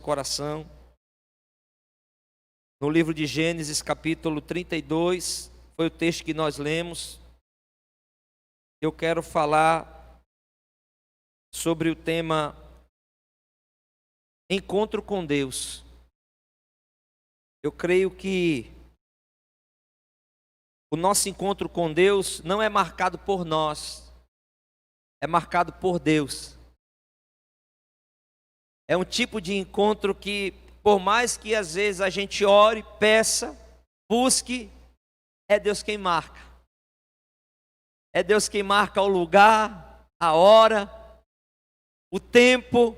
coração. No livro de Gênesis, capítulo 32, foi o texto que nós lemos. Eu quero falar sobre o tema Encontro com Deus. Eu creio que o nosso encontro com Deus não é marcado por nós, é marcado por Deus. É um tipo de encontro que, por mais que às vezes a gente ore, peça, busque, é Deus quem marca. É Deus quem marca o lugar, a hora, o tempo.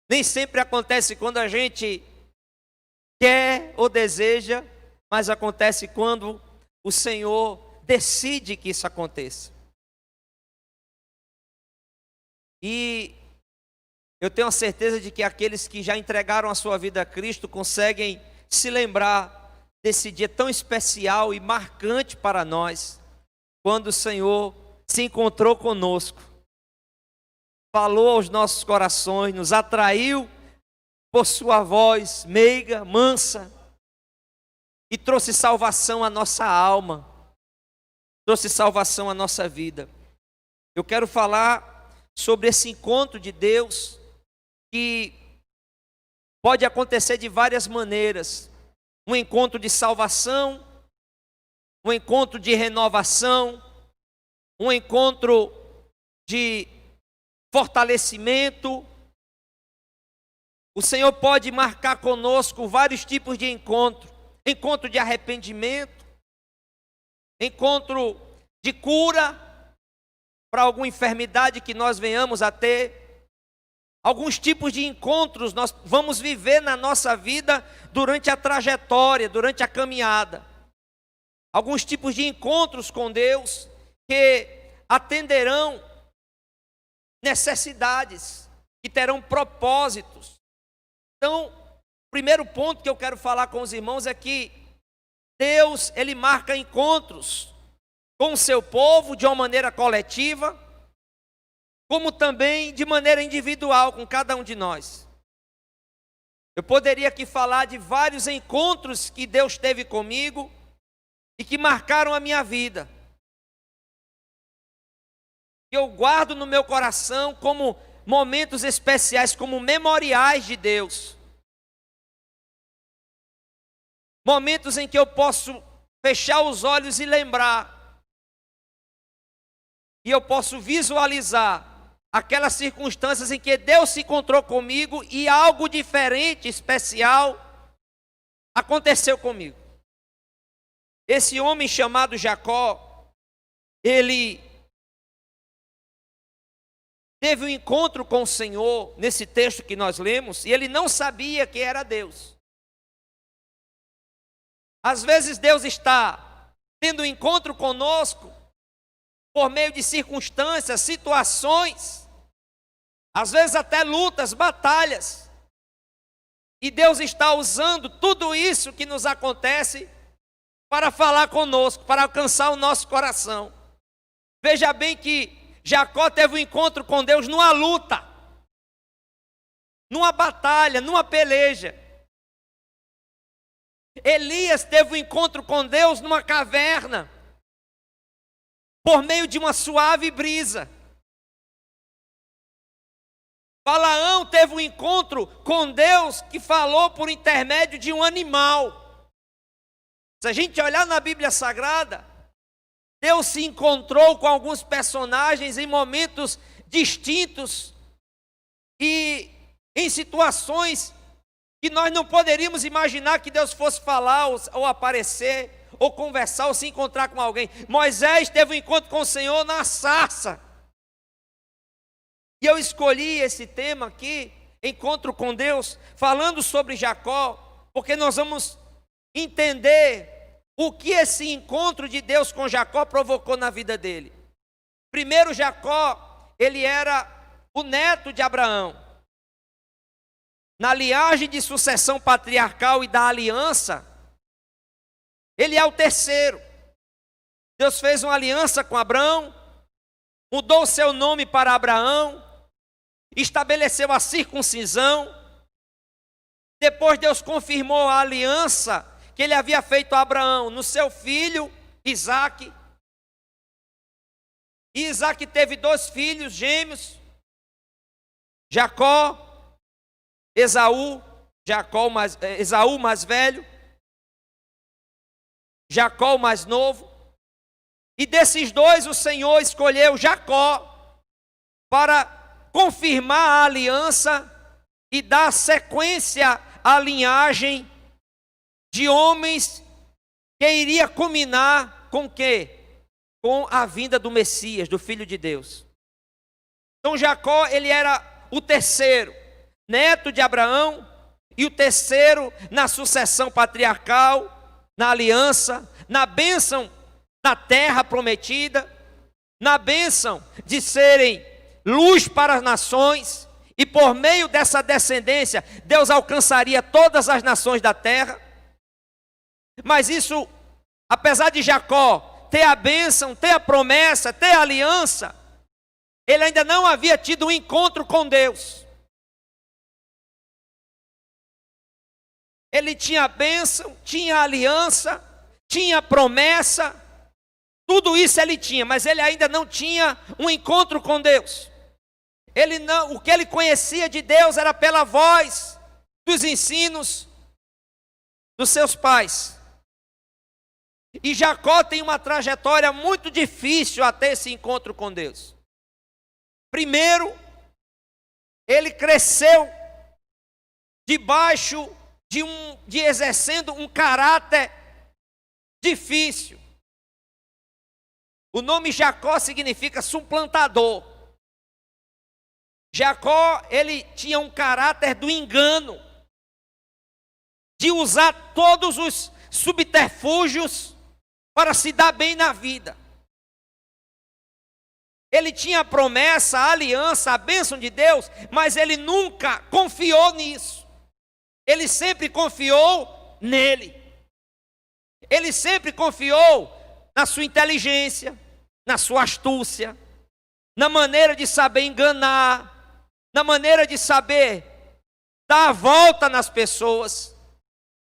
Nem sempre acontece quando a gente quer ou deseja, mas acontece quando o Senhor decide que isso aconteça. E eu tenho a certeza de que aqueles que já entregaram a sua vida a Cristo conseguem se lembrar desse dia tão especial e marcante para nós, quando o Senhor se encontrou conosco, falou aos nossos corações, nos atraiu por sua voz meiga, mansa, e trouxe salvação à nossa alma, trouxe salvação à nossa vida. Eu quero falar sobre esse encontro de Deus, que pode acontecer de várias maneiras. Um encontro de salvação, um encontro de renovação, um encontro de fortalecimento. O Senhor pode marcar conosco vários tipos de encontro. Encontro de arrependimento, encontro de cura para alguma enfermidade que nós venhamos a ter. Alguns tipos de encontros nós vamos viver na nossa vida durante a trajetória, durante a caminhada. Alguns tipos de encontros com Deus que atenderão necessidades, que terão propósitos. Então, o primeiro ponto que eu quero falar com os irmãos é que Deus, Ele marca encontros com o seu povo de uma maneira coletiva, como também de maneira individual com cada um de nós. Eu poderia aqui falar de vários encontros que Deus teve comigo e que marcaram a minha vida, que eu guardo no meu coração como momentos especiais, como memoriais de Deus. Momentos em que eu posso fechar os olhos e lembrar, e eu posso visualizar aquelas circunstâncias em que Deus se encontrou comigo e algo diferente, especial, aconteceu comigo. Esse homem chamado Jacó, ele teve um encontro com o Senhor, nesse texto que nós lemos, e ele não sabia que era Deus. Às vezes Deus está tendo um encontro conosco, por meio de circunstâncias, situações, às vezes até lutas, batalhas. E Deus está usando tudo isso que nos acontece para falar conosco, para alcançar o nosso coração. Veja bem que Jacó teve um encontro com Deus numa luta, numa batalha, numa peleja. Elias teve um encontro com Deus numa caverna, por meio de uma suave brisa. Balaão teve um encontro com Deus que falou por intermédio de um animal. Se a gente olhar na Bíblia Sagrada, Deus se encontrou com alguns personagens em momentos distintos e em situações que nós não poderíamos imaginar que Deus fosse falar ou aparecer, ou conversar, ou se encontrar com alguém. Moisés teve um encontro com o Senhor na sarça. E eu escolhi esse tema aqui, encontro com Deus, falando sobre Jacó, porque nós vamos entender o que esse encontro de Deus com Jacó provocou na vida dele. Primeiro, Jacó, ele era o neto de Abraão. Na linhagem de sucessão patriarcal e da aliança, ele é o terceiro. Deus fez uma aliança com Abraão, mudou o seu nome para Abraão, estabeleceu a circuncisão. Depois Deus confirmou a aliança que ele havia feito a Abraão no seu filho Isaque. E Isaque teve 2 filhos gêmeos, Jacó, Esaú mais velho, Jacó mais novo. E desses 2 o Senhor escolheu Jacó para confirmar a aliança e dar sequência à linhagem de homens que iria culminar com o quê? Com a vinda do Messias, do Filho de Deus. Então Jacó, ele era o terceiro, neto de Abraão, e o terceiro na sucessão patriarcal, na aliança, na bênção da terra prometida, na bênção de serem luz para as nações, e por meio dessa descendência, Deus alcançaria todas as nações da terra. Mas isso, apesar de Jacó ter a bênção, ter a promessa, ter a aliança, ele ainda não havia tido um encontro com Deus. Ele tinha a bênção, tinha a aliança, tinha a promessa, tudo isso ele tinha, mas ele ainda não tinha um encontro com Deus. O que ele conhecia de Deus era pela voz dos ensinos dos seus pais. E Jacó tem uma trajetória muito difícil até esse encontro com Deus. Primeiro, ele cresceu debaixo de exercendo um caráter difícil. O nome Jacó significa suplantador. Jacó, ele tinha um caráter do engano, de usar todos os subterfúgios para se dar bem na vida. Ele tinha a promessa, a aliança, a bênção de Deus, mas ele nunca confiou nisso. Ele sempre confiou nele. Ele sempre confiou na sua inteligência, na sua astúcia, na maneira de saber enganar, na maneira de saber dar a volta nas pessoas.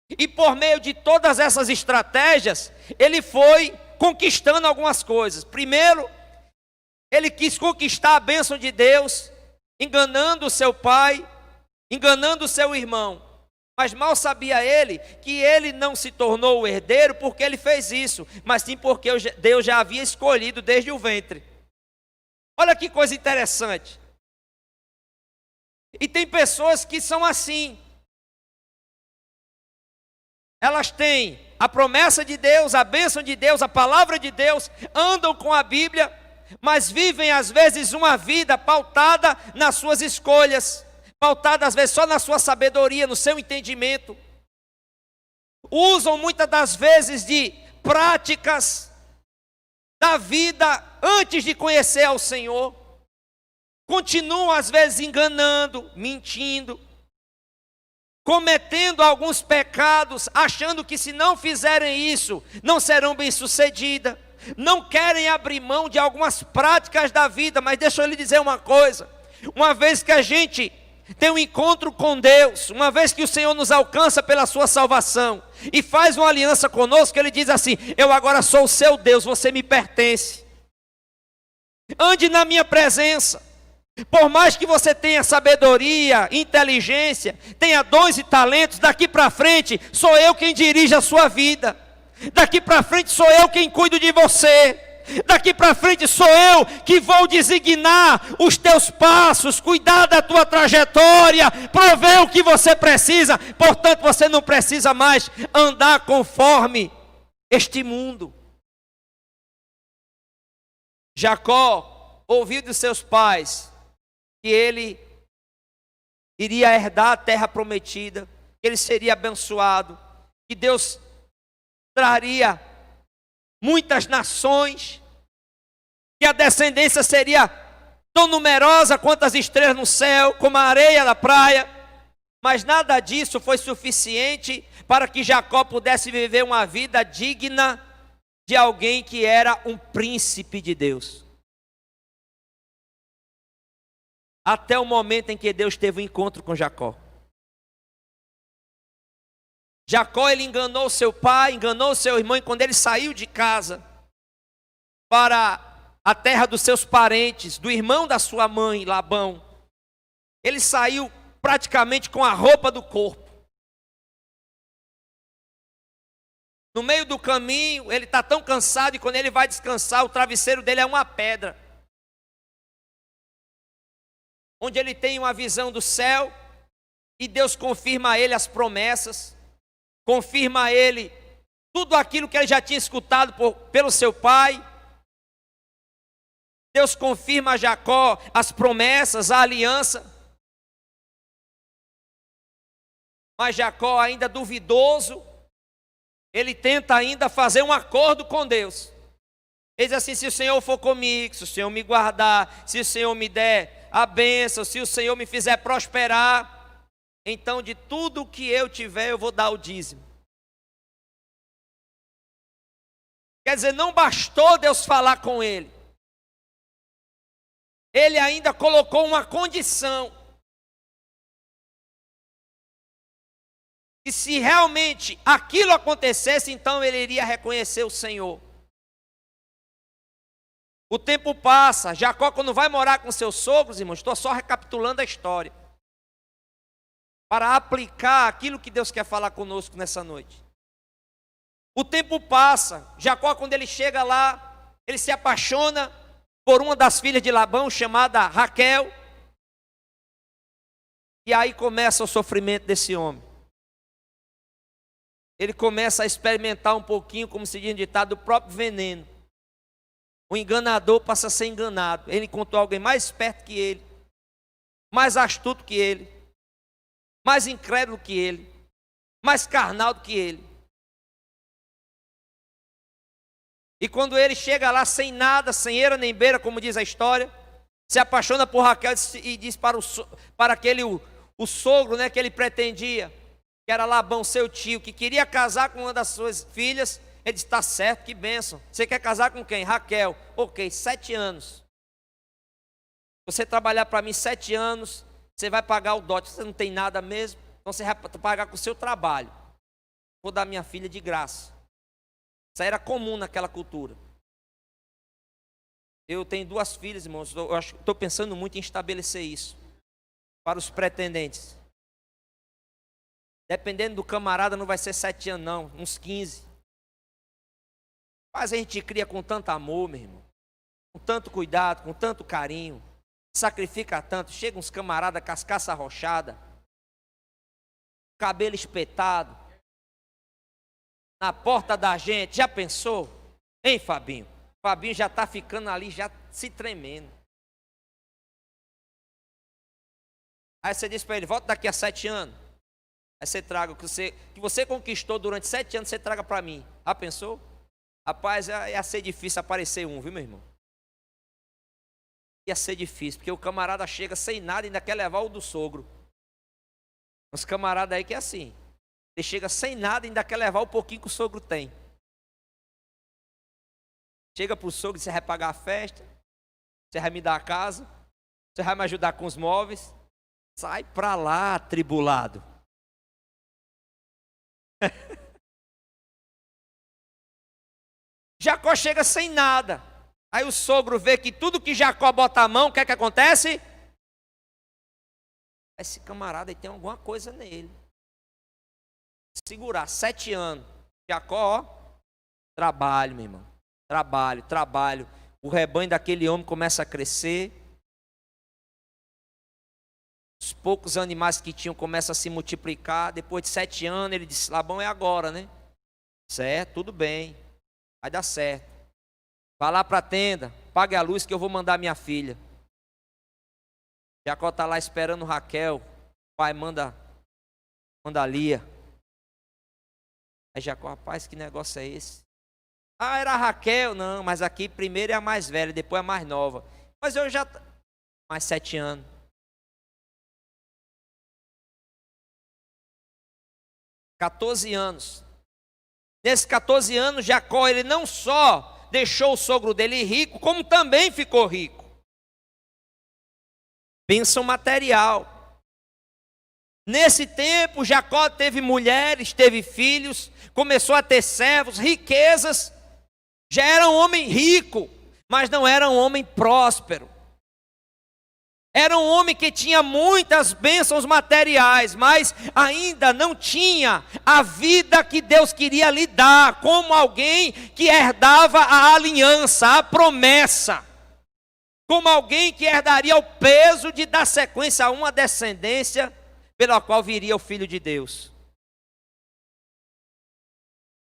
E por meio de todas essas estratégias, ele foi conquistando algumas coisas. Primeiro, ele quis conquistar a bênção de Deus, enganando o seu pai, enganando o seu irmão. Mas mal sabia ele que ele não se tornou o herdeiro porque ele fez isso, mas sim porque Deus já havia escolhido desde o ventre. Olha que coisa interessante. E tem pessoas que são assim. Elas têm a promessa de Deus, a bênção de Deus, a palavra de Deus, andam com a Bíblia, mas vivem às vezes uma vida pautada nas suas escolhas, pautada às vezes só na sua sabedoria, no seu entendimento. Usam muitas das vezes de práticas da vida antes de conhecer ao Senhor. Continuam às vezes enganando, mentindo, cometendo alguns pecados, achando que se não fizerem isso, não serão bem-sucedidas. Não querem abrir mão de algumas práticas da vida, mas deixa eu lhe dizer uma coisa. Uma vez que a gente tem um encontro com Deus, uma vez que o Senhor nos alcança pela sua salvação e faz uma aliança conosco, Ele diz assim: eu agora sou o seu Deus, você me pertence. Ande na minha presença. Por mais que você tenha sabedoria, inteligência, tenha dons e talentos, daqui para frente sou eu quem dirige a sua vida. Daqui para frente sou eu quem cuido de você. Daqui para frente sou eu que vou designar os teus passos, cuidar da tua trajetória, prover o que você precisa. Portanto, você não precisa mais andar conforme este mundo. Jacó ouviu dos seus pais que ele iria herdar a terra prometida, que ele seria abençoado, que Deus traria muitas nações, que a descendência seria tão numerosa quanto as estrelas no céu, como a areia da praia. Mas nada disso foi suficiente para que Jacó pudesse viver uma vida digna de alguém que era um príncipe de Deus. até o momento em que Deus teve um encontro com Jacó. Jacó, ele enganou seu pai, enganou seu irmão, e quando ele saiu de casa para a terra dos seus parentes, do irmão da sua mãe, Labão, ele saiu praticamente com a roupa do corpo. No meio do caminho, ele está tão cansado, e quando ele vai descansar, o travesseiro dele é uma pedra, onde ele tem uma visão do céu, e Deus confirma a ele as promessas, confirma a ele tudo aquilo que ele já tinha escutado pelo seu pai. Deus confirma a Jacó as promessas, a aliança. Mas Jacó, ainda duvidoso, ele tenta ainda fazer um acordo com Deus. Ele diz assim: se o Senhor for comigo, se o Senhor me guardar, se o Senhor me der a bênção, se o Senhor me fizer prosperar, então de tudo que eu tiver eu vou dar o dízimo. Quer dizer, não bastou Deus falar com ele, ele ainda colocou uma condição. E se realmente aquilo acontecesse, então ele iria reconhecer o Senhor. O tempo passa, Jacó, quando vai morar com seus sogros, irmãos, estou só recapitulando a história, para aplicar aquilo que Deus quer falar conosco nessa noite. O tempo passa, Jacó, quando ele chega lá, ele se apaixona por uma das filhas de Labão, chamada Raquel, e aí começa o sofrimento desse homem. Ele começa a experimentar um pouquinho, como se diz no ditado, do próprio veneno. O enganador passa a ser enganado. Ele encontrou alguém mais esperto que ele, mais astuto que ele, mais incrédulo que ele, mais carnal do que ele. E quando ele chega lá sem nada, sem eira nem beira, como diz a história, se apaixona por Raquel e diz para aquele o sogro, né, que ele pretendia, que era Labão, seu tio, que queria casar com uma das suas filhas. Ele disse: está certo, que bênção. Você quer casar com quem? Raquel. Ok, 7 anos. Você trabalhar para mim 7 anos, você vai pagar o dote. Você não tem nada mesmo, então você vai pagar com o seu trabalho. Vou dar minha filha de graça. Isso aí era comum naquela cultura. Eu tenho 2 filhas, irmãos. Estou pensando muito em estabelecer isso para os pretendentes. Dependendo do camarada, não vai ser 7 anos não, uns 15. Mas a gente cria com tanto amor, meu irmão, com tanto cuidado, com tanto carinho, sacrifica tanto. Chega uns camaradas com as caças arrochadas, cabelo espetado, na porta da gente. Já pensou? Hein, Fabinho? Fabinho já está ficando ali, já se tremendo. Aí você diz para ele: volta daqui a 7 anos. Aí você traga o que você conquistou durante 7 anos, você traga para mim. Já pensou? Rapaz, ia ser difícil aparecer um, viu, meu irmão? Ia ser difícil, porque o camarada chega sem nada e ainda quer levar o do sogro. Os camaradas aí que é assim. Ele chega sem nada e ainda quer levar o pouquinho que o sogro tem. Chega para o sogro e você vai pagar a festa, você vai me dar a casa, você vai me ajudar com os móveis. Sai para lá, atribulado. Jacó chega sem nada. Aí o sogro vê que tudo que Jacó bota a mão, o que é que acontece? Esse camarada aí tem alguma coisa nele. Segurar 7 anos. Jacó, ó, trabalho, meu irmão. Trabalho. O rebanho daquele homem começa a crescer. Os poucos animais que tinham começam a se multiplicar. Depois de 7 anos, ele disse: Labão, é agora, né? Certo, tudo bem. Vai dar certo. Vai lá para a tenda, pague a luz que eu vou mandar minha filha. Jacó está lá esperando Raquel. O pai manda Lia. Aí Jacó: rapaz, que negócio é esse? Ah, era a Raquel. Não, mas aqui primeiro é a mais velha, depois é a mais nova. Mas eu já... Mais 7 anos. 14 anos. Nesses 14 anos, Jacó, ele não só deixou o sogro dele rico, como também ficou rico. bênção material. Nesse tempo, Jacó teve mulheres, teve filhos, começou a ter servos, riquezas. Já era um homem rico, mas não era um homem próspero. Era um homem que tinha muitas bênçãos materiais, mas ainda não tinha a vida que Deus queria lhe dar, como alguém que herdava a aliança, a promessa. Como alguém que herdaria o peso de dar sequência a uma descendência pela qual viria o Filho de Deus.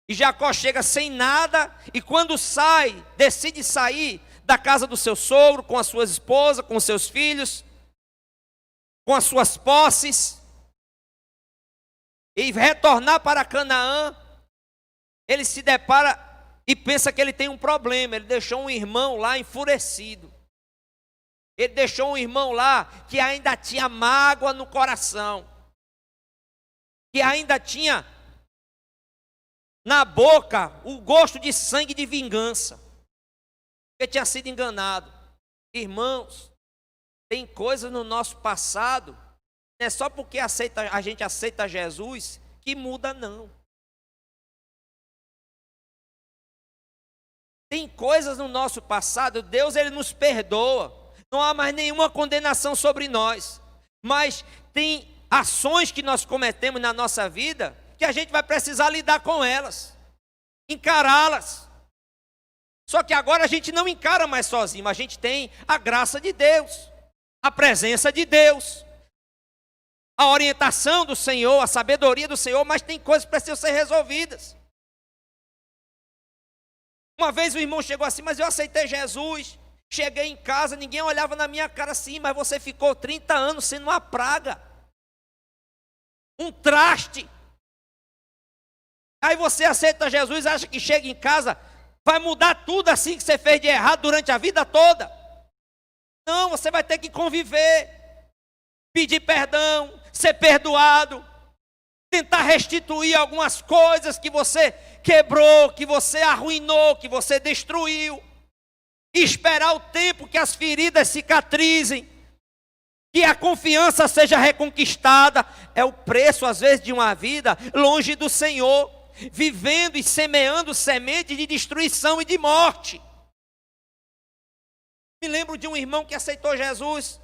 E Jacó chega sem nada, e quando sai, decide sair da casa do seu sogro, com a sua esposa, com os seus filhos, com as suas posses, e retornar para Canaã, ele se depara e pensa que ele tem um problema. Ele deixou um irmão lá enfurecido. Ele deixou um irmão lá que ainda tinha mágoa no coração, que ainda tinha na boca o gosto de sangue de vingança, que tinha sido enganado. Irmãos, tem coisas no nosso passado, não é só porque a gente aceita Jesus que muda, não. Tem coisas no nosso passado, Deus ele nos perdoa, não há mais nenhuma condenação sobre nós, mas tem ações que nós cometemos na nossa vida que a gente vai precisar lidar com elas, encará-las. Só que agora a gente não encara mais sozinho, a gente tem a graça de Deus, a presença de Deus, a orientação do Senhor, a sabedoria do Senhor, mas tem coisas que precisam ser resolvidas. Uma vez o irmão chegou assim, mas eu aceitei Jesus, cheguei em casa, ninguém olhava na minha cara assim, mas você ficou 30 anos sendo uma praga, um traste. Aí você aceita Jesus, acha que chega em casa, vai mudar tudo assim que você fez de errado durante a vida toda. Não, você vai ter que conviver, pedir perdão, ser perdoado, tentar restituir algumas coisas que você quebrou, que você arruinou, que você destruiu. Esperar o tempo que as feridas cicatrizem, que a confiança seja reconquistada. É o preço às vezes de uma vida longe do Senhor, vivendo e semeando sementes de destruição e de morte. Me lembro de um irmão que aceitou Jesus,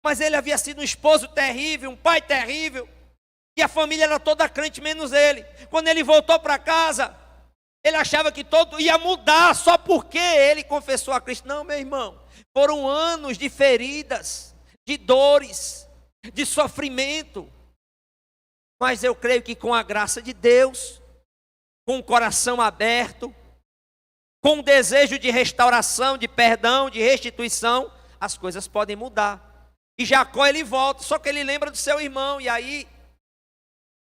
mas ele havia sido um esposo terrível, um pai terrível, e a família era toda crente menos ele. Quando ele voltou para casa, ele achava que todo ia mudar só porque ele confessou a Cristo. Não, meu irmão, foram anos de feridas, de dores, de sofrimento, mas eu creio que com a graça de Deus, com o coração aberto, com o desejo de restauração, de perdão, de restituição, as coisas podem mudar. E Jacó ele volta, só que ele lembra do seu irmão, e aí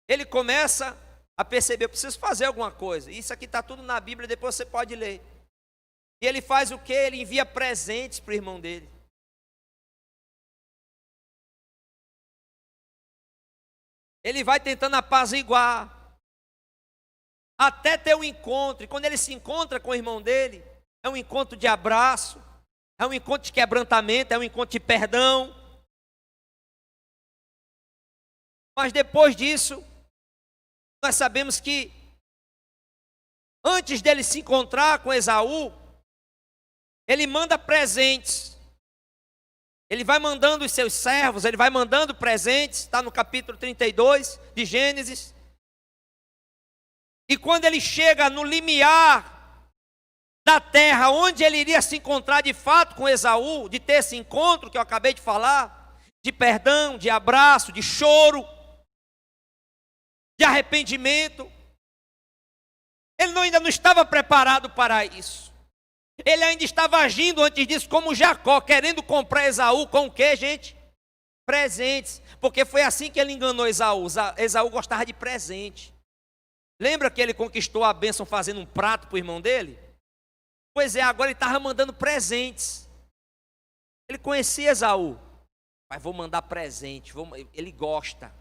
ele começa a perceber, eu preciso fazer alguma coisa. Isso aqui está tudo na Bíblia, depois você pode ler. E ele faz o quê? Ele envia presentes para o irmão dele. Ele vai tentando apaziguar, até ter um encontro. E quando ele se encontra com o irmão dele, é um encontro de abraço, é um encontro de quebrantamento, é um encontro de perdão. Mas depois disso, nós sabemos que antes dele se encontrar com Esaú, ele manda presentes. Ele vai mandando os seus servos, ele vai mandando presentes, está no capítulo 32 de Gênesis. E quando ele chega no limiar da terra, onde ele iria se encontrar de fato com Esaú, de ter esse encontro que eu acabei de falar, de perdão, de abraço, de choro, de arrependimento, ele ainda não estava preparado para isso. Ele ainda estava agindo antes disso como Jacó, querendo comprar Esaú com o quê, gente? Presentes, porque foi assim que ele enganou Esaú. Esaú gostava de presente. Lembra que ele conquistou a bênção fazendo um prato para o irmão dele? Pois é, agora ele estava mandando presentes. Ele conhecia Esaú, mas vou mandar presente, ele gosta.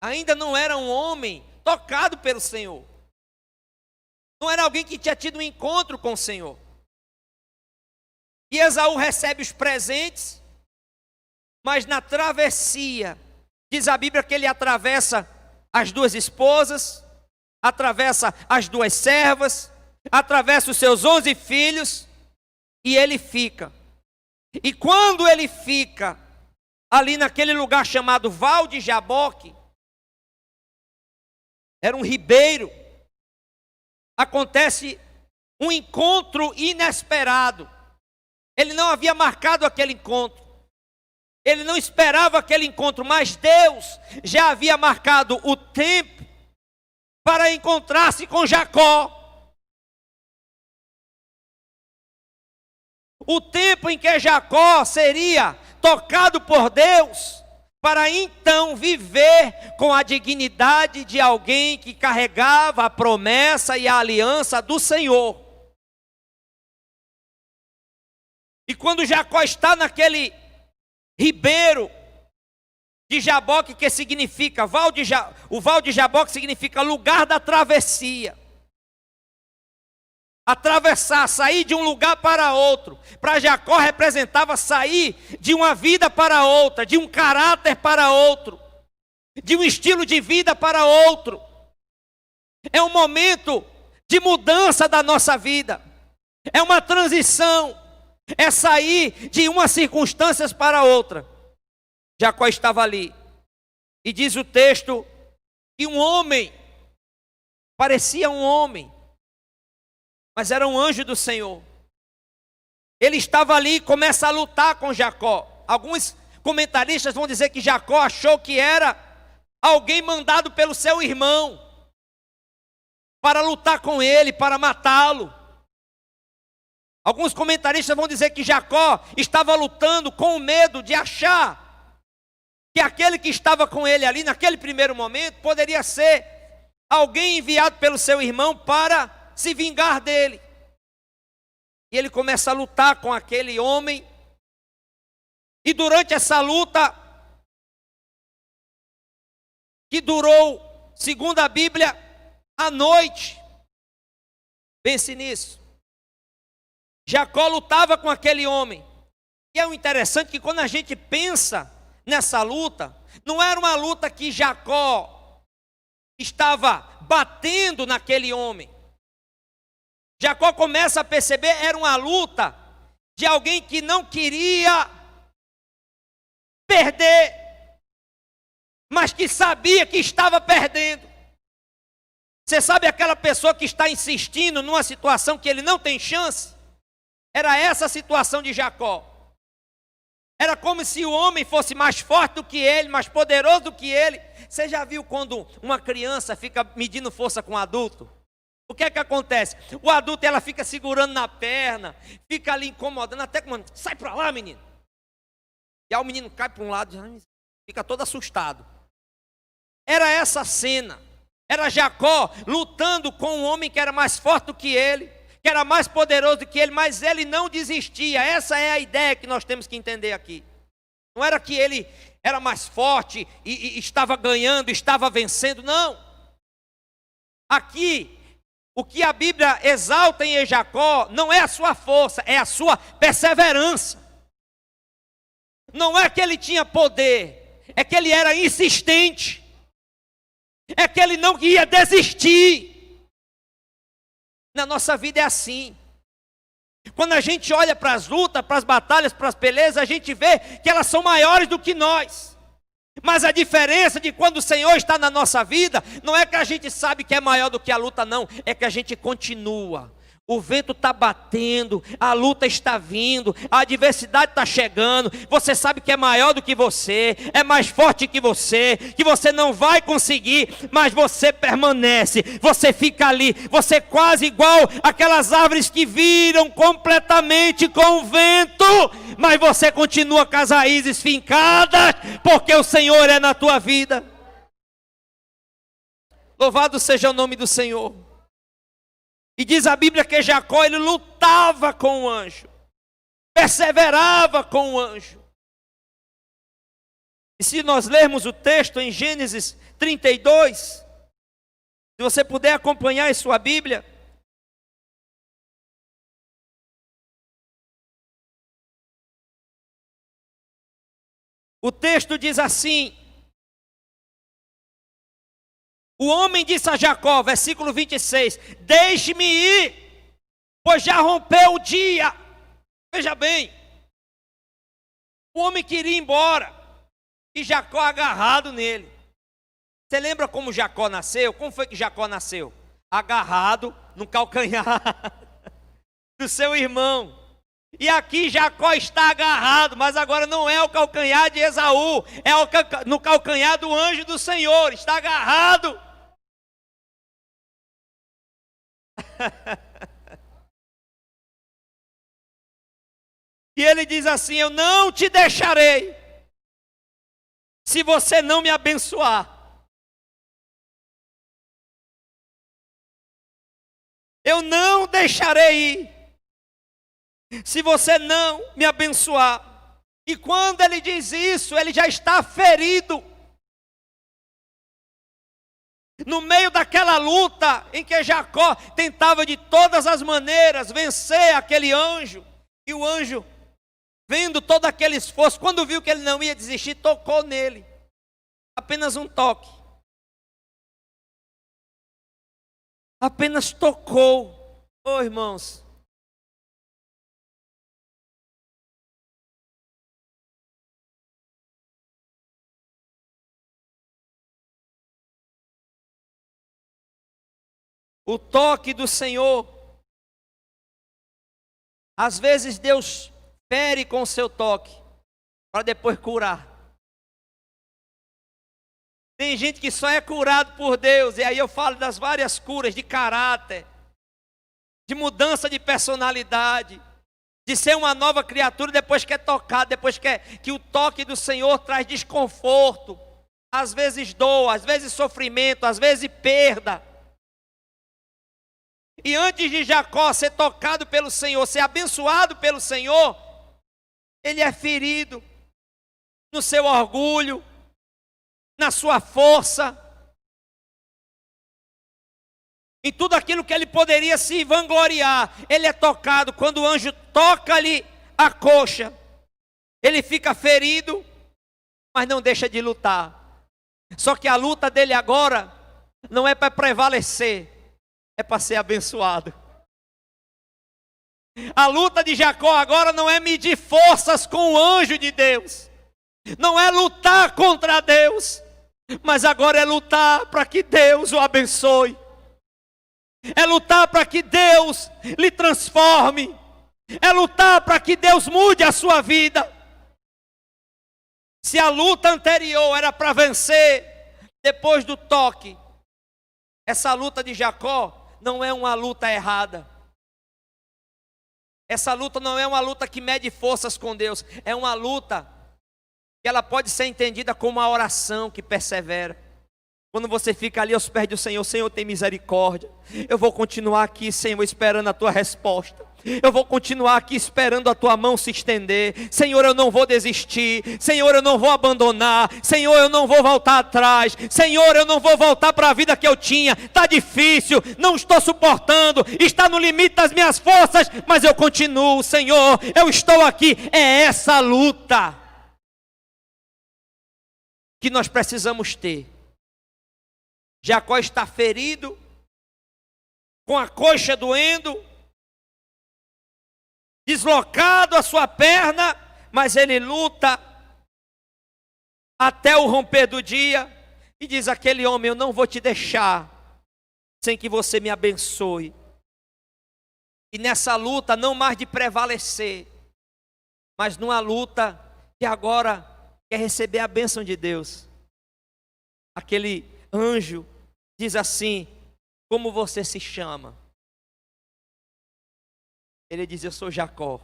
Ainda não era um homem tocado pelo Senhor. Não era alguém que tinha tido um encontro com o Senhor. E Esaú recebe os presentes, Mas na travessia, diz a Bíblia que ele atravessa as duas esposas, atravessa as duas servas, atravessa os seus 11 filhos, e ele fica. E quando ele fica ali naquele lugar chamado Val de Jaboque, era um ribeiro, acontece um encontro inesperado. Ele não havia marcado aquele encontro, ele não esperava aquele encontro, mas Deus já havia marcado o tempo para encontrar-se com Jacó. O tempo em que Jacó seria tocado por Deus, para então viver com a dignidade de alguém que carregava a promessa e a aliança do Senhor. E quando Jacó está naquele ribeiro de Jaboque, que significa, o Val de Jaboque significa lugar da travessia. Atravessar, sair de um lugar para outro. Para Jacó representava sair de uma vida para outra, de um caráter para outro, de um estilo de vida para outro. É um momento de mudança da nossa vida. É uma transição. É sair de umas circunstâncias para outra. Jacó estava ali. E diz o texto que um homem, parecia um homem, mas era um anjo do Senhor. Ele estava ali e começa a lutar com Jacó. Alguns comentaristas vão dizer que Jacó achou que era alguém mandado pelo seu irmão para lutar com ele, para matá-lo. Alguns comentaristas vão dizer que Jacó estava lutando com o medo de achar que aquele que estava com ele ali naquele primeiro momento poderia ser alguém enviado pelo seu irmão para se vingar dele. E ele começa a lutar com aquele homem. E durante essa luta, que durou, segundo a Bíblia, a noite, pense nisso, Jacó lutava com aquele homem. E é o interessante que quando a gente pensa nessa luta, não era uma luta que Jacó estava batendo naquele homem. Jacó começa a perceber, era uma luta de alguém que não queria perder, mas que sabia que estava perdendo. Você sabe aquela pessoa que está insistindo numa situação que ele não tem chance? Era essa a situação de Jacó. Era como se o homem fosse mais forte do que ele, mais poderoso do que ele. Você já viu quando uma criança fica medindo força com um adulto? O que é que acontece? O adulto, ela fica segurando na perna, fica ali incomodando, até como, sai para lá, menino. E aí o menino cai para um lado, fica todo assustado. Era essa cena. Era Jacó lutando com um homem que era mais forte do que ele, que era mais poderoso do que ele, mas ele não desistia. Essa é a ideia que nós temos que entender aqui. Não era que ele era mais forte e estava ganhando, estava vencendo, não. Aqui, o que a Bíblia exalta em Jacó não é a sua força, é a sua perseverança. Não é que ele tinha poder, é que ele era insistente, é que ele não ia desistir. Na nossa vida é assim. Quando a gente olha para as lutas, para as batalhas, para as pelejas, a gente vê que elas são maiores do que nós. Mas a diferença de quando o Senhor está na nossa vida, não é que a gente sabe que é maior do que a luta, não. É que a gente continua. O vento está batendo, a luta está vindo, a adversidade está chegando. Você sabe que é maior do que você, é mais forte que você não vai conseguir, mas você permanece, você fica ali, você é quase igual aquelas árvores que viram completamente com o vento, mas você continua com as raízes fincadas, porque o Senhor é na tua vida. Louvado seja o nome do Senhor. E diz a Bíblia que Jacó, ele lutava com o anjo, perseverava com o anjo. E se nós lermos o texto em Gênesis 32, se você puder acompanhar em sua Bíblia, O texto diz assim: o homem disse a Jacó, versículo 26, deixe-me ir, pois já rompeu o dia. Veja bem, o homem queria ir embora, e Jacó agarrado nele. Você lembra como Jacó nasceu? Como foi que Jacó nasceu? Agarrado no calcanhar do seu irmão. E aqui Jacó está agarrado, mas agora não é o calcanhar de Esaú, é no calcanhar do anjo do Senhor, está agarrado. E ele diz assim: eu não te deixarei, se você não me abençoar. Eu não deixarei ir, se você não me abençoar. E quando ele diz isso, ele já está ferido. No meio daquela luta em que Jacó tentava de todas as maneiras vencer aquele anjo, e o anjo, vendo todo aquele esforço, quando viu que ele não ia desistir, tocou nele. Apenas um toque. Apenas tocou. Oh, irmãos. O toque do Senhor. Às vezes Deus fere com o seu toque, para depois curar. Tem gente que só é curado por Deus, e aí eu falo das várias curas de caráter, de mudança de personalidade, de ser uma nova criatura depois que é tocado, depois que o toque do Senhor traz desconforto, às vezes dor, às vezes sofrimento, às vezes perda. E antes de Jacó ser tocado pelo Senhor, ser abençoado pelo Senhor, ele é ferido no seu orgulho, na sua força, em tudo aquilo que ele poderia se vangloriar. Ele é tocado. Quando o anjo toca-lhe a coxa, ele fica ferido, mas não deixa de lutar. Só que a luta dele agora não é para prevalecer, é para ser abençoado. A luta de Jacó agora não é medir forças com o anjo de Deus, não é lutar contra Deus, mas agora é lutar para que Deus o abençoe, é lutar para que Deus lhe transforme, é lutar para que Deus mude a sua vida. Se a luta anterior era para vencer depois do toque, essa luta de Jacó não é uma luta errada. Essa luta não é uma luta que mede forças com Deus, é uma luta que ela pode ser entendida como uma oração que persevera. Quando você fica ali aos pés do Senhor, Senhor, tem misericórdia. Eu vou continuar aqui, Senhor, esperando a tua resposta. Eu vou continuar aqui esperando a tua mão se estender. Senhor, eu não vou desistir. Senhor, eu não vou abandonar. Senhor, eu não vou voltar atrás. Senhor, eu não vou voltar para a vida que eu tinha. Está difícil, não estou suportando. Está no limite das minhas forças, mas eu continuo. Senhor, eu estou aqui. É essa luta que nós precisamos ter. Jacó está ferido, com a coxa doendo, deslocado a sua perna, mas ele luta até o romper do dia, e diz aquele homem: eu não vou te deixar sem que você me abençoe. E nessa luta não mais de prevalecer, mas numa luta que agora quer receber a bênção de Deus. Aquele anjo diz assim: como você se chama? Ele diz: eu sou Jacó.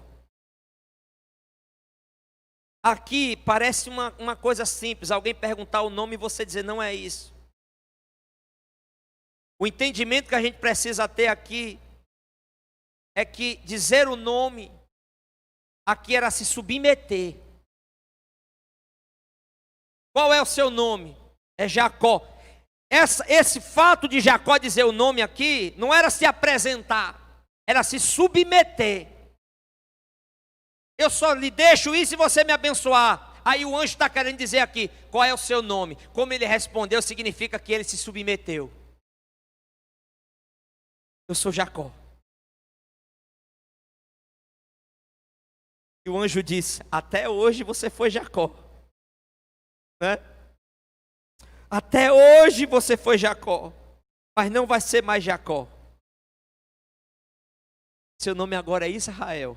Aqui parece uma coisa simples, alguém perguntar o nome e você dizer: não é isso. O entendimento que a gente precisa ter aqui é que dizer o nome aqui era se submeter. Qual é o seu nome? É Jacó. Esse fato de Jacó dizer o nome aqui não era se apresentar, era se submeter. Eu só lhe deixo isso se você me abençoar. Aí o anjo está querendo dizer aqui, qual é o seu nome? Como ele respondeu, significa que ele se submeteu. Eu sou Jacó. E o anjo disse, até hoje você foi Jacó. Né? Até hoje você foi Jacó, mas não vai ser mais Jacó. Seu nome agora é Israel.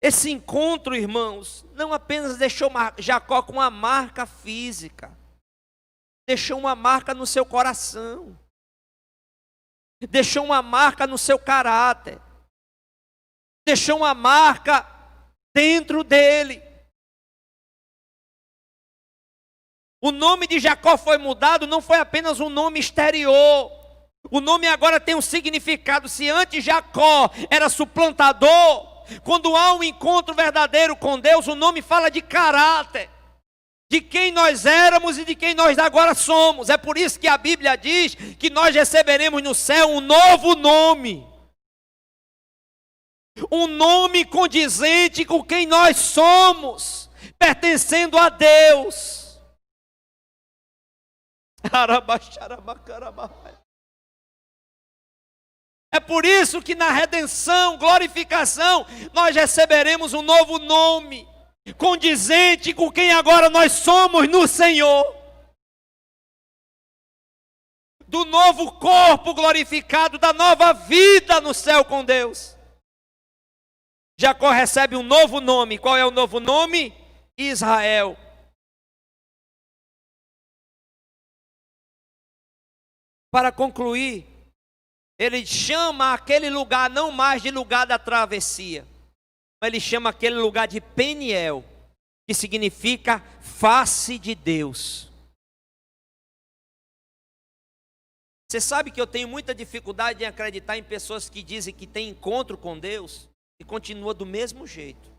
Esse encontro, irmãos, não apenas deixou Jacó com uma marca física, deixou uma marca no seu coração, deixou uma marca no seu caráter, deixou uma marca dentro dele. O nome de Jacó foi mudado, não foi apenas um nome exterior. O nome agora tem um significado. Se antes Jacó era suplantador, quando há um encontro verdadeiro com Deus, o nome fala de caráter, de quem nós éramos e de quem nós agora somos. É por isso que a Bíblia diz que nós receberemos no céu um novo nome. Um nome condizente com quem nós somos, pertencendo a Deus. É por isso que na redenção, glorificação, nós receberemos um novo nome, condizente com quem agora nós somos no Senhor. Do novo corpo glorificado, da nova vida no céu com Deus. Jacó recebe um novo nome. Qual é o novo nome? Israel. Para concluir, ele chama aquele lugar não mais de lugar da travessia, mas ele chama aquele lugar de Peniel, que significa face de Deus. Você sabe que eu tenho muita dificuldade em acreditar em pessoas que dizem que têm encontro com Deus e continua do mesmo jeito.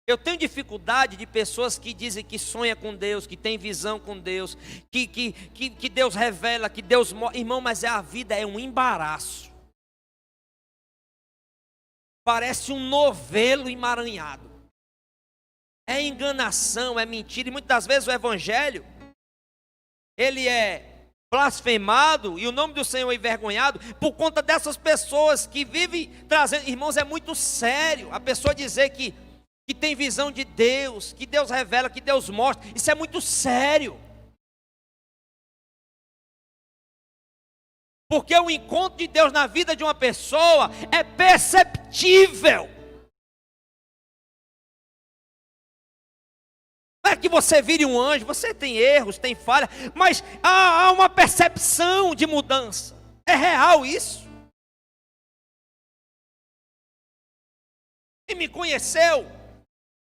Eu tenho dificuldade de pessoas que dizem que sonha com Deus, que tem visão com Deus, que Deus revela, que Deus mostra. Irmão, mas a vida é um embaraço. Parece um novelo emaranhado. É enganação, é mentira. E muitas das vezes o evangelho, ele é blasfemado e o nome do Senhor é envergonhado por conta dessas pessoas que vivem trazendo. Irmãos, é muito sério a pessoa dizer que tem visão de Deus, que Deus revela, que Deus mostra. Isso é muito sério. Porque o encontro de Deus na vida de uma pessoa é perceptível. Não é que você vire um anjo, você tem erros, tem falha, mas há uma percepção de mudança. É real isso. Quem me conheceu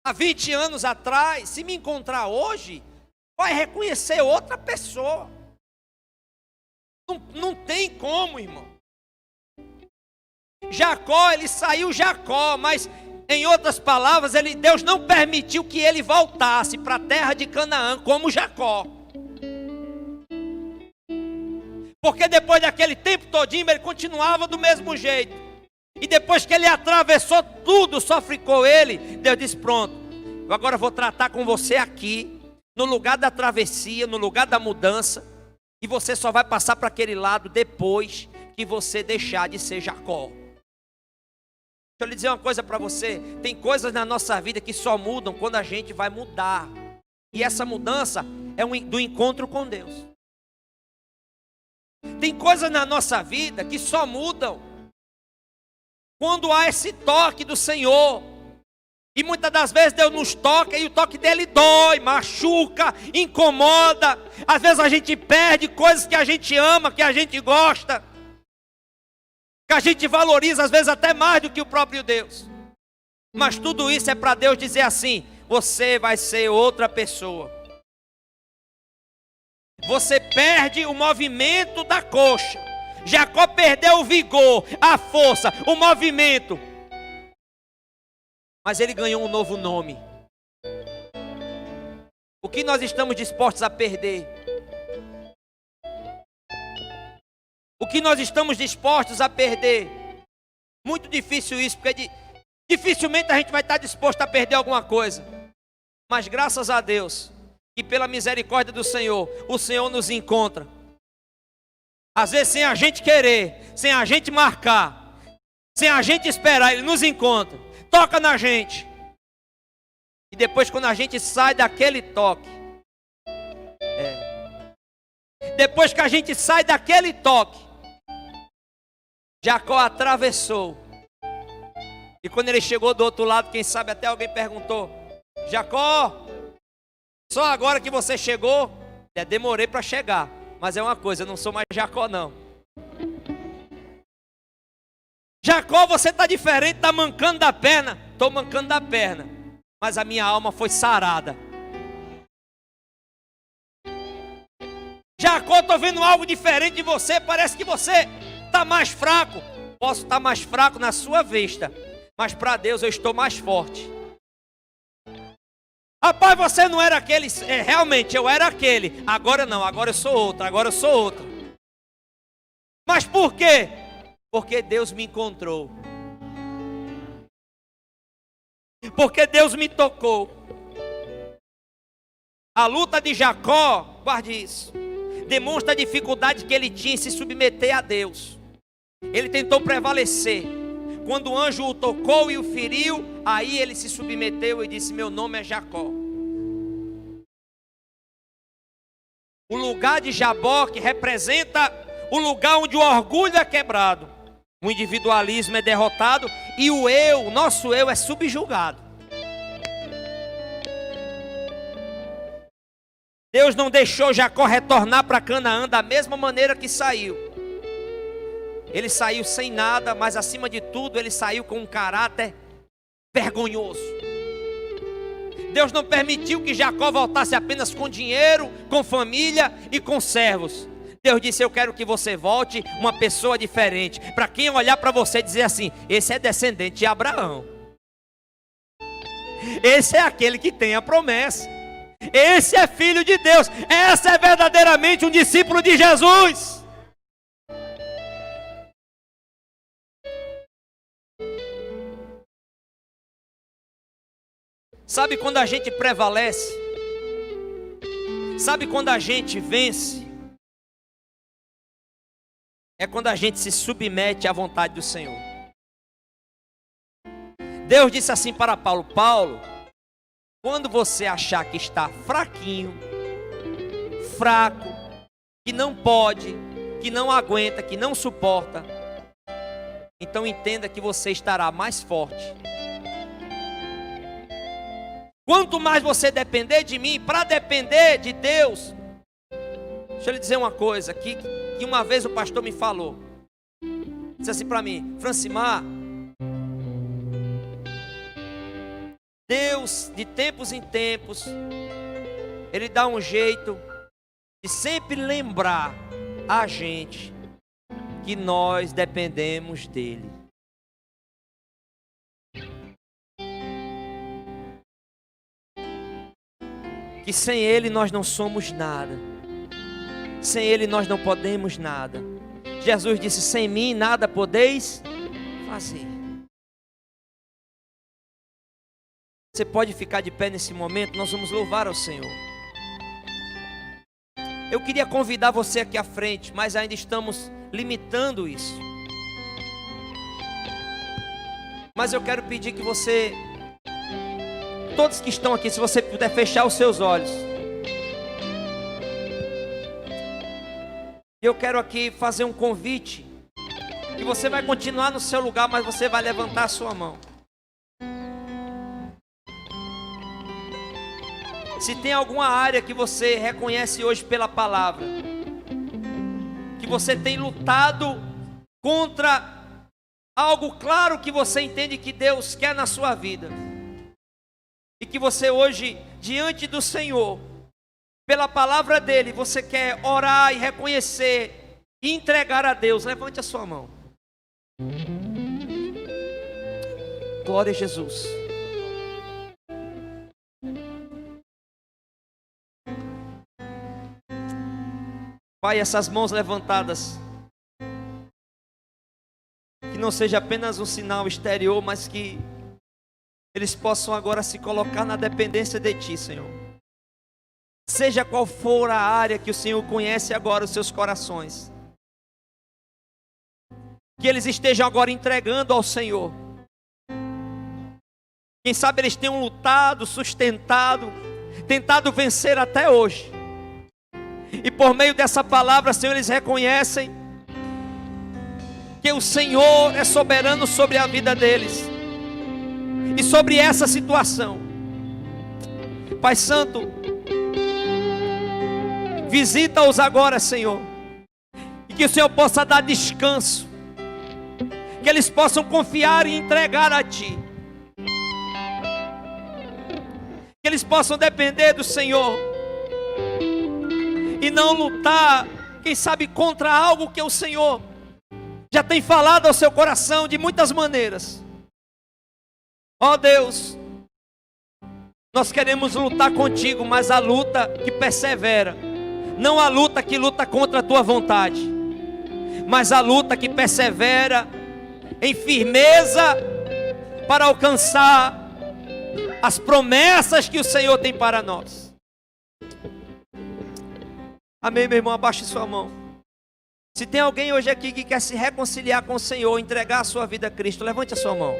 há 20 anos atrás, se me encontrar hoje, vai reconhecer outra pessoa. Não tem como, irmão. Jacó, ele saiu Jacó, mas em outras palavras, Deus não permitiu que ele voltasse para a terra de Canaã como Jacó. Porque depois daquele tempo todinho, ele continuava do mesmo jeito. E depois que ele atravessou tudo, só ficou ele, Deus disse, pronto, eu agora vou tratar com você aqui, no lugar da travessia, no lugar da mudança, e você só vai passar para aquele lado depois que você deixar de ser Jacó. Deixa eu lhe dizer uma coisa para você, tem coisas na nossa vida que só mudam quando a gente vai mudar, e essa mudança é do encontro com Deus. Tem coisas na nossa vida que só mudam quando há esse toque do Senhor. E muitas das vezes Deus nos toca e o toque dele dói, machuca, incomoda. Às vezes a gente perde coisas que a gente ama, que a gente gosta, que a gente valoriza, às vezes até mais do que o próprio Deus. Mas tudo isso é para Deus dizer assim, você vai ser outra pessoa. Você perde o movimento da coxa. Jacó perdeu o vigor, a força, o movimento. Mas ele ganhou um novo nome. O que nós estamos dispostos a perder? O que nós estamos dispostos a perder? Muito difícil isso, porque de Dificilmente a gente vai estar disposto a perder alguma coisa. Mas graças a Deus, que pela misericórdia do Senhor, o Senhor nos encontra. Às vezes sem a gente querer, sem a gente marcar, sem a gente esperar, Ele nos encontra, toca na gente. E depois quando a gente sai daquele toque, depois que a gente sai daquele toque, Jacó atravessou. E quando ele chegou do outro lado, quem sabe até alguém perguntou: Jacó, só agora que você chegou? Demorei para chegar, mas é uma coisa, eu não sou mais Jacó não. Jacó, você está diferente, está mancando da perna. Estou mancando da perna, mas a minha alma foi sarada. Jacó, estou vendo algo diferente de você, parece que você está mais fraco. Posso estar mais fraco na sua vista, mas para Deus eu estou mais forte. Rapaz, você não era aquele, realmente eu era aquele, agora não, agora eu sou outro, agora eu sou outro. Mas por quê? Porque Deus me encontrou. Porque Deus me tocou. A luta de Jacó, guarde isso, demonstra a dificuldade que ele tinha em se submeter a Deus. Ele tentou prevalecer. Quando o anjo o tocou e o feriu, aí ele se submeteu e disse: meu nome é Jacó. O lugar de Jaboque representa o lugar onde o orgulho é quebrado, o individualismo é derrotado e o eu, o nosso eu, é subjugado. Deus não deixou Jacó retornar para Canaã da mesma maneira que saiu. Ele saiu sem nada, mas acima de tudo ele saiu com um caráter vergonhoso. Deus não permitiu que Jacó voltasse apenas com dinheiro, com família e com servos. Deus disse: eu quero que você volte uma pessoa diferente. Para quem olhar para você e dizer assim: esse é descendente de Abraão. Esse é aquele que tem a promessa. Esse é filho de Deus. Esse é verdadeiramente um discípulo de Jesus. Sabe quando a gente prevalece? Sabe quando a gente vence? É quando a gente se submete à vontade do Senhor. Deus disse assim para Paulo: Paulo, quando você achar que está fraquinho, fraco, que não pode, que não aguenta, que não suporta, então entenda que você estará mais forte. Quanto mais você depender de mim, para depender de Deus. Deixa eu lhe dizer uma coisa aqui, que uma vez o pastor me falou. Disse assim para mim: Francimar, Deus, de tempos em tempos, Ele dá um jeito de sempre lembrar a gente que nós dependemos dEle. Que sem Ele nós não somos nada. Sem Ele nós não podemos nada. Jesus disse: sem mim nada podeis fazer. Você pode ficar de pé nesse momento, nós vamos louvar ao Senhor. Eu queria convidar você aqui à frente, mas ainda estamos limitando isso. Mas eu quero pedir que você, todos que estão aqui, se você puder fechar os seus olhos. Eu quero aqui fazer um convite. E você vai continuar no seu lugar, mas você vai levantar a sua mão. Se tem alguma área que você reconhece hoje pela palavra, que você tem lutado contra algo claro que você entende que Deus quer na sua vida, e que você hoje, diante do Senhor, pela palavra dEle, você quer orar e reconhecer e entregar a Deus, levante a sua mão. Glória a Jesus. Pai, essas mãos levantadas, que não seja apenas um sinal exterior, mas que eles possam agora se colocar na dependência de Ti, Senhor. Seja qual for a área que o Senhor conhece agora os seus corações, que eles estejam agora entregando ao Senhor. Quem sabe eles tenham lutado, sustentado, tentado vencer até hoje. E por meio dessa palavra, Senhor, eles reconhecem que o Senhor é soberano sobre a vida deles e sobre essa situação. Pai Santo, visita-os agora, Senhor, e que o Senhor possa dar descanso, que eles possam confiar e entregar a Ti, que eles possam depender do Senhor e não lutar, quem sabe, contra algo que o Senhor já tem falado ao seu coração de muitas maneiras. Ó Deus, nós queremos lutar contigo, mas a luta que persevera, não a luta que luta contra a tua vontade, mas a luta que persevera em firmeza para alcançar as promessas que o Senhor tem para nós. Amém, meu irmão? Abaixe sua mão. Se tem alguém hoje aqui que quer se reconciliar com o Senhor, entregar a sua vida a Cristo, levante a sua mão.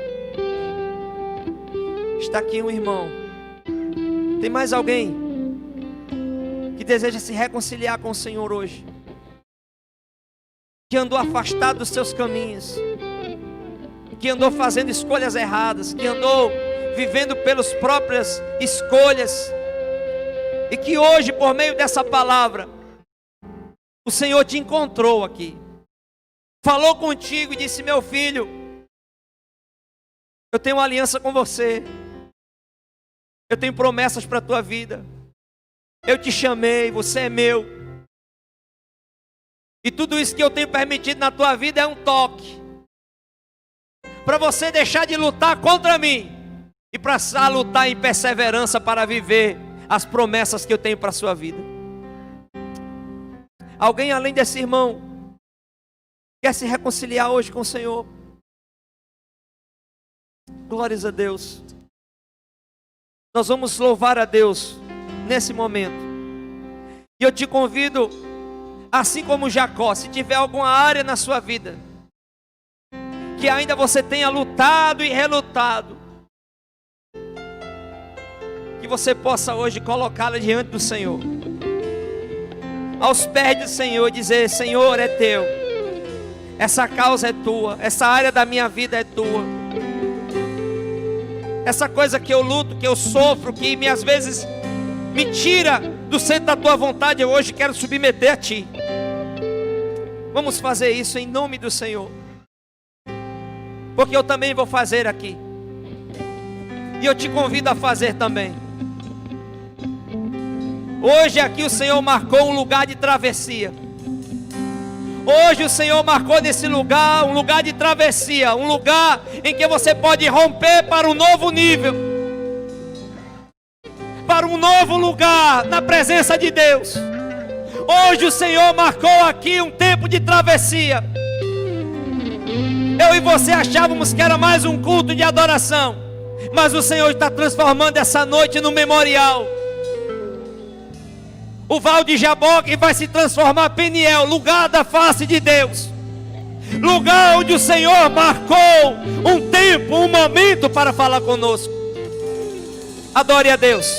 Está aqui um irmão. Tem mais alguém que deseja se reconciliar com o Senhor hoje, que andou afastado dos seus caminhos, que andou fazendo escolhas erradas, que andou vivendo pelas próprias escolhas, e que hoje, por meio dessa palavra, o Senhor te encontrou aqui, falou contigo e disse: meu filho, eu tenho uma aliança com você, eu tenho promessas para a tua vida, eu te chamei, você é meu, e tudo isso que eu tenho permitido na tua vida é um toque, para você deixar de lutar contra mim, e para lutar em perseverança para viver as promessas que eu tenho para a sua vida. Alguém além desse irmão quer se reconciliar hoje com o Senhor? Glórias a Deus. Nós vamos louvar a Deus nesse momento. E eu te convido, assim como Jacó, se tiver alguma área na sua vida que ainda você tenha lutado e relutado, que você possa hoje colocá-la diante do Senhor, aos pés do Senhor, dizer: Senhor, é teu, essa causa é tua, essa área da minha vida é tua, essa coisa que eu luto, que eu sofro, que às vezes me tira do centro da tua vontade, eu hoje quero submeter a ti. Vamos fazer isso em nome do Senhor, porque eu também vou fazer aqui, e eu te convido a fazer também. Hoje aqui o Senhor marcou um lugar de travessia. Hoje o Senhor marcou nesse lugar um lugar de travessia, um lugar em que você pode romper para um novo nível, para um novo lugar na presença de Deus. Hoje o Senhor marcou aqui um tempo de travessia. Eu e você achávamos que era mais um culto de adoração, mas o Senhor está transformando essa noite no memorial. O Val de Jaboque vai se transformar em Peniel, lugar da face de Deus, lugar onde o Senhor marcou um tempo, um momento para falar conosco. Adore a Deus.